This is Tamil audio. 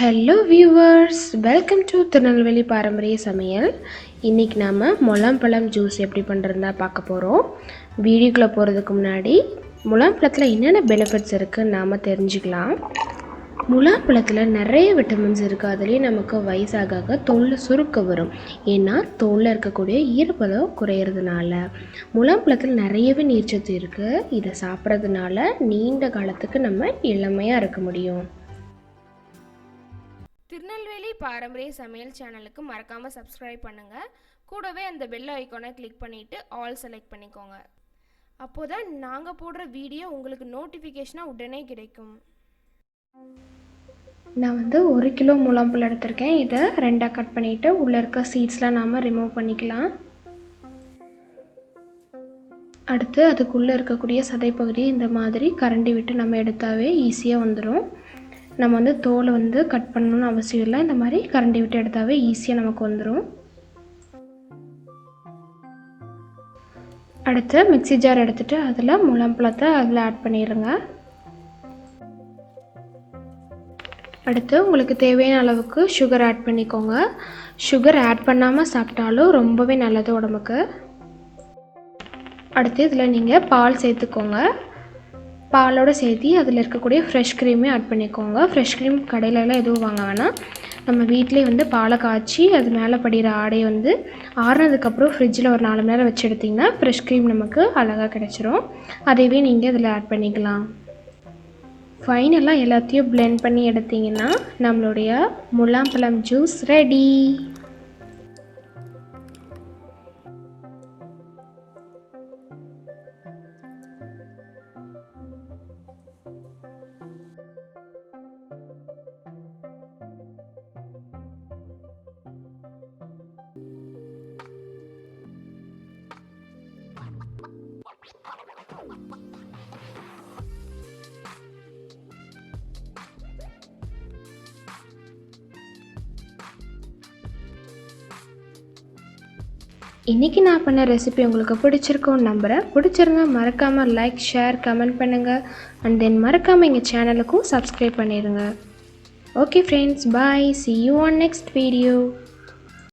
Hello viewers, welcome to Tirunelveli பாரம்பரிய சமையல். இன்றைக்கி நாம் முலாம்பழம் ஜூஸ் எப்படி பண்ணுறதுனா பார்க்க போகிறோம். வீடியோக்குள்ளே போகிறதுக்கு முன்னாடி முலாம்பழத்தில் என்னென்ன பெனிஃபிட்ஸ் இருக்குதுன்னு நாம் தெரிஞ்சுக்கலாம். முலாம்பழத்தில் நிறைய விட்டமின்ஸ் இருக்குது. அதுலேயே நமக்கு வயசாக தோலில் சுருக்க வரும். ஏன்னா தோலில் இருக்கக்கூடிய ஈரப்பதம் குறையிறதுனால. முலாம்பழத்தில் நிறையவே நீர்ச்சத்து இருக்குது. இதை சாப்பிட்றதுனால நீண்ட காலத்துக்கு நம்ம இளமையாக இருக்க முடியும். திருநெல்வேலி பாரம்பரிய சமையல் சேனலுக்கு மறக்காமல் சப்ஸ்கிரைப் பண்ணுங்கள். கூடவே அந்த பெல் ஐக்கானை கிளிக் பண்ணிவிட்டு ஆல் செலக்ட் பண்ணிக்கோங்க. அப்போது தான் நாங்கள் போடுற வீடியோ உங்களுக்கு நோட்டிஃபிகேஷனாக உடனே கிடைக்கும். நான் 1 கிலோ முலாம்பழம் எடுத்திருக்கேன். இதை 2ஆக கட் பண்ணிவிட்டு உள்ளே இருக்க சீட்ஸ்லாம் நாம் ரிமூவ் பண்ணிக்கலாம். அடுத்து அதுக்குள்ளே இருக்கக்கூடிய சதைப்பகுதியை இந்த மாதிரி கரண்டி விட்டு நம்ம எடுத்தாவே ஈஸியாக வந்துடும். நம்ம தோலை கட் பண்ணணும்னு அவசியம் இல்லை. இந்த மாதிரி கரண்டி விட்டு எடுத்தாவே ஈஸியாக நமக்கு வந்துடும். அடுத்து மிக்ஸி ஜார் எடுத்துகிட்டு அதில் முலாம்பழத்தை அதில் ஆட் பண்ணிடுங்க. அடுத்து உங்களுக்கு தேவையான அளவுக்கு சுகர் ஆட் பண்ணிக்கோங்க. சுகர் ஆட் பண்ணாமல் சாப்பிட்டாலும் ரொம்பவே நல்லது உடம்புக்கு. அடுத்து இதில் நீங்கள் பால் சேர்த்துக்கோங்க. பாலோடு சேர்த்து அதில் இருக்கக்கூடிய ஃப்ரெஷ் க்ரீமே ஆட் பண்ணிக்கோங்க. ஃப்ரெஷ் க்ரீம் கடையிலலாம் எதுவும் வாங்க வேணாம். நம்ம வீட்டிலே பாலை காய்ச்சி அது மேலே படிகிற ஆடையை ஆறுனதுக்கப்புறம் ஃப்ரிட்ஜில் ஒரு 4 மணி நேரம் வச்சு எடுத்திங்கன்னா ஃப்ரெஷ் க்ரீம் நமக்கு அழகாக கிடச்சிரும். அதைவே நீங்கள் இதில் ஆட் பண்ணிக்கலாம். ஃபைனலாக எல்லாத்தையும் பிளெண்ட் பண்ணி எடுத்திங்கன்னா நம்மளுடைய முலாம்பழம் ஜூஸ் ரெடி. இன்றைக்கி நான் பண்ண ரெசிபி உங்களுக்கு பிடிச்சிருக்கோன்னு நம்புகிறேன். பிடிச்சிருந்தா மறக்காமல் லைக், ஷேர், கமெண்ட் பண்ணுங்கள். அண்ட் தென் மறக்காமல் எங்கள் சேனலுக்கும் சப்ஸ்கிரைப் பண்ணிடுங்க. Okay friends, bye. See you on next video.